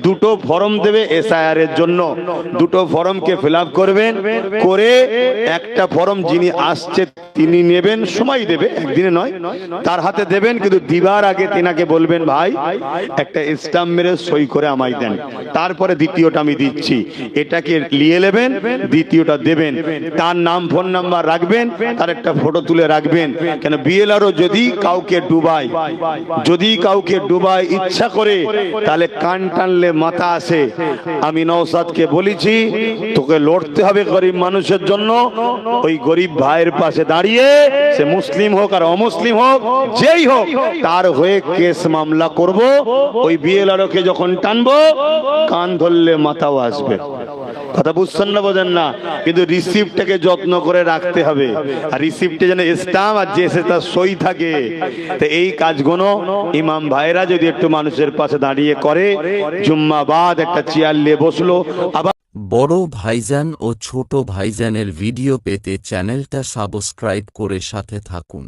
দুটো ফর্ম দেবে এসআইআর এর জন্য। দুটো ফর্মকে ফিল আপ করবেন, করে একটা ফর্ম যিনি আসছে তিনি নেবেন, সময় দেবে, একদিনে নয়, তার হাতে দেবেন, কিন্তু দিবার আগে তিনাকে বলবেন ভাই একটা স্টাম্প মেরে সই করে আমায় দেন, তারপরে দ্বিতীয়টা আমি দিচ্ছি। এটাকে নিয়ে নেবেন, দ্বিতীয়টা দেবেন, তার নাম ফোন নাম্বার রাখবেন, তার একটা ফটো তুলে রাখবেন। কেন বিএলআরও যদি কাউকে ডুবায় ইচ্ছা করে, তাহলে কান টানলে মাথা আসে। আমি নওশাদকে বলেছি তোকে লড়তে হবে গরিব মানুষের জন্য, ওই গরিব ভাইয়ের পাশে দাঁড়িয়ে, সে মুসলিম হোক আর অমুসলিম হোক, যেই হোক, তার হয়ে কেস মামলা করব। ওই বিএলআরওকে যখন টানবো, কান ধরলে মাথাও আসবে। কথা বুঝছেন না, বোঝেন না? কিন্তু রিসিপ্টটাকে যত্ন করে রাখতে হবে, আর রিসিপ্টে যেন স্টাম্প আর যে তার সই থাকে। তো এই কাজগুলো ইমাম ভাইরা যদি একটু মানুষের পাশে দাঁড়িয়ে করে, জুম্মাবাদ একটা চেয়ার নিয়ে বসলো, আবার বড় ভাইজান ও ছোট ভাইজানের ভিডিও পেতে চ্যানেলটা সাবস্ক্রাইব করে সাথে থাকুন।